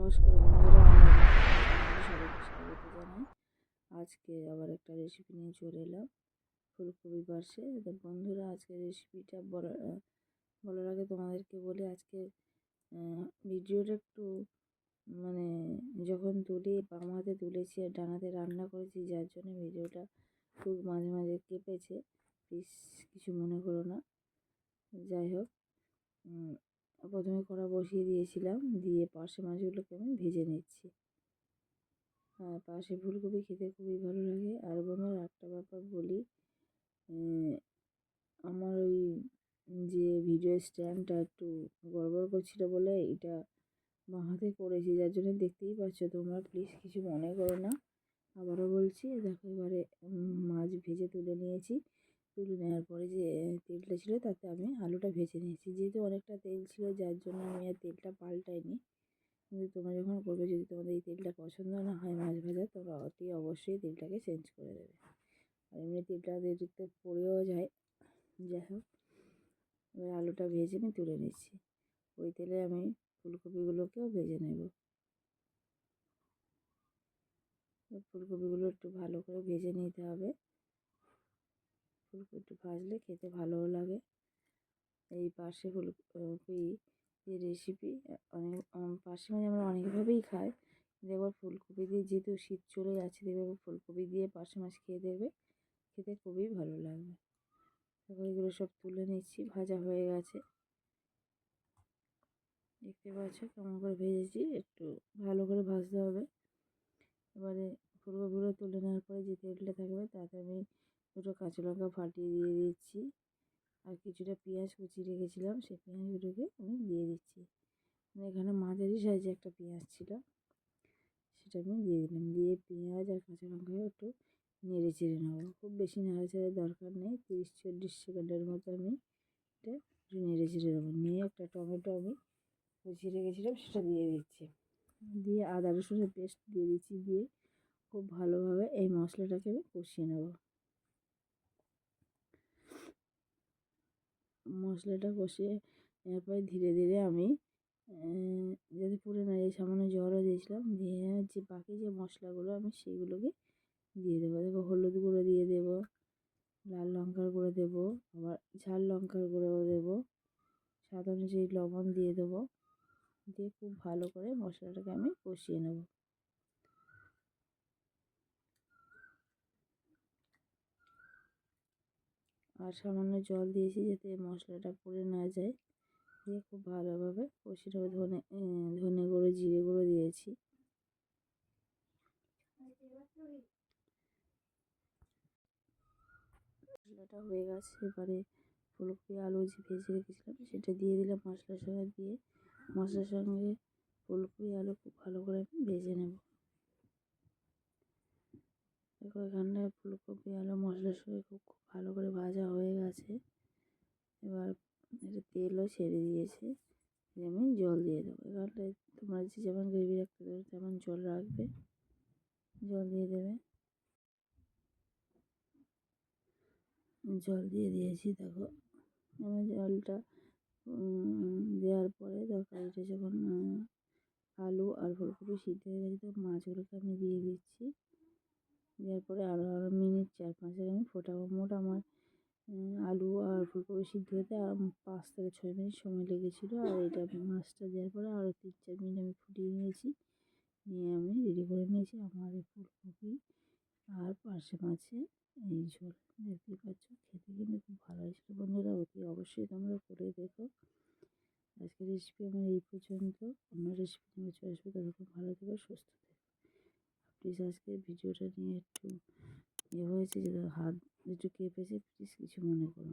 নমস্কার বন্ধুরা, আমার সবাইকে স্বাগত জানাই। আজকে আবার একটা রেসিপি নিয়ে চলে এলাম, ফুলকপি পার্শে। বন্ধুরা, আজকে রেসিপিটা বলার আগে তোমাদেরকে বলি, আজকে ভিডিওটা একটু মানে যখন তুলি বাম হাতে তুলেছি আর ডান হাতে রান্না করেছি, যার জন্য ভিডিওটা খুব মাঝে মাঝে কেঁপেছে। প্লিজ কিছু মনে করো না। যাই হোক, প্রথমে কড়া বসিয়ে দিয়েছিলাম, দিয়ে পার্শে মাছগুলোকে আমি ভেজে নিচ্ছি। পার্শে ফুলকপি খেতে খুবই ভালো লাগে। আর বন্ধুরা, একটা ব্যাপার বলি, আমার ওই যে ভিডিও স্ট্যান্ডটা একটু গড়বড় করছিল বলে এটা বাঁ হাতে করেছি, যার জন্য দেখতেই পাচ্ছ তোমরা। প্লিজ কিছু মনে করো না। আবারও বলছি, দেখো এবারে মাছ ভেজে তুলে নিয়েছি। তুলে নেওয়ার পরে যে তেলটা ছিল তাতে আমি আলুটা ভেজে নিয়েছি। যেহেতু অনেকটা তেল ছিল, যার জন্য আমি আর তেলটা পাল্টাইনি। কিন্তু তোমরা যখন করবে, যদি তোমাদের এই তেলটা পছন্দ না হয় মাছ ভাজা, তোমরা অতি অবশ্যই তেলটাকে চেঞ্জ করে দেবে। আর এমনি তেলটা দেখতে পড়েও যায়। যাই হোক, এবার আলুটা ভেজে আমি তুলে নিচ্ছি। ওই তেলে আমি ফুলকপিগুলোকেও ভেজে নেব। ফুলকপিগুলো একটু ভালো করে ভেজে নিতে হবে। ফুলকপি একটু ভাজলে খেতে ভালোও লাগে। এই পার্শে ফুলকপি যে রেসিপি, অনেক পার্শে মাছ আমরা অনেকভাবেই খাই, কিন্তু একবার ফুলকপি দিয়ে, যেহেতু শীত চলে যাচ্ছে, দেখবে ফুলকপি দিয়ে পার্শে মাছ খেয়ে দেখবে, খেতে খুবই ভালো লাগবে। তারপর এগুলো সব তুলে নিচ্ছি, ভাজা হয়ে গেছে। দেখতে পাচ্ছ কেমন করে ভেজেছি, একটু ভালো করে ভাজতে হবে। এবারে ফুলকপিগুলো তুলে নেওয়ার পরে যে তেলটা থাকবে তাতে আমি দুটো কাঁচা লঙ্কা ফাটিয়ে দিয়ে দিচ্ছি, আর কিছুটা পেঁয়াজ কুচি রেখেছিলাম, সেই পেঁয়াজগুলোকে আমি দিয়ে দিচ্ছি। এখানে মাঝারি সাইজে একটা পেঁয়াজ ছিল, সেটা আমি দিয়ে দিলাম। দিয়ে পেঁয়াজ আর কাঁচা লঙ্কাকে একটু নেড়ে চেড়ে নেবো। খুব বেশি নাড়াচাড়ার দরকার নেই, 30-40 সেকেন্ডের মতো আমি এটা একটু নেড়ে চেড়ে নেবো। নিয়ে একটা টমেটো আমি কুচিয়ে রেখেছিলাম, সেটা দিয়ে দিচ্ছি। দিয়ে আদা রসুনের পেস্ট দিয়ে দিচ্ছি। দিয়ে খুব ভালোভাবে এই মশলাটাকে আমি কষিয়ে নেব। মশলাটা কষিয়ে নেওয়ার পরে ধীরে ধীরে আমি যাতে পুড়ে না যায়, সামান্য জলও দিয়েছিলাম। দিয়ে যে বাকি যে মশলাগুলো আমি সেইগুলোকে দিয়ে দেবো। দেখো, হলুদ গুঁড়ো দিয়ে দেবো, লাল লঙ্কার গুঁড়ো দেবো, আবার ঝাল লঙ্কার গুঁড়োও দেবো, স্বাদ অনুযায়ী লবণ দিয়ে দেবো। দিয়ে খুব ভালো করে মশলাটাকে আমি কষিয়ে নেব। আর সামান্য জল দিয়েছি যাতে মশলাটা পুড়ে না যায়। দিয়ে খুব ভালোভাবে কষিয়ে নেব। ধনে গুঁড়ো, জিরে গুঁড়ো দিয়েছি। মশলাটা হয়ে গেছে। এবারে ফুলকপি আলু যে ভেজে রেখেছিলাম সেটা দিয়ে দিলাম মশলার সঙ্গে। দিয়ে মশলার সঙ্গে ফুলকপি আলু খুব ভালো করে আমি ভেজে নেব। দেখো, এখানটায় ফুলকপি আলু মশলার সঙ্গে খুব ভালো করে ভাজা হয়ে গেছে। এবার এটা তেলও ছেড়ে দিয়েছে। আমি জল দিয়ে দেবো। এখানটায় তোমরা যে যেমন গ্রেভি রাখতে দেবে তেমন জল রাখবে, জল দিয়ে দেবে। জল দিয়ে দিয়েছি। দেখো, আমি জলটা দেওয়ার পরে তরকারিটা যখন আলু আর ফুলকপি সিদ্ধ হয়ে গেছে, তো মাছগুলোকে আমি দিয়ে দিচ্ছি। দেওয়ার পরে আরও মিনিট 4-5 আমি ফোটাবো। মোট আমার আলু আর ফুলকপি সিদ্ধ হতে 5 থেকে 6 মিনিট সময় লেগেছিলো। আর এটা মাছটা দেওয়ার পরে আরও 3-4 মিনিট আমি ফুটিয়ে নিয়েছি। নিয়ে আমি রেডি করে নিয়েছি আমার এই ফুলকপি আর পার্শে মাছের এই ঝোল। দেখতেই পাচ্ছ, খেতে কিন্তু খুব ভালো হয়েছিল। বন্ধুরা, অতি অবশ্যই তোমরা করে দেখো। আজকের রেসিপি আমার এই পর্যন্ত। অন্য রেসিপি নিয়ে চলে আসবে। ততক্ষণ ভালো থেকো, সুস্থ থেকো। প্লিজ আজকে ভিডিওটা নিয়ে একটু হয়েছে, যে হাত একটু কেঁপেছে, প্লিজ কিছু মনে করো।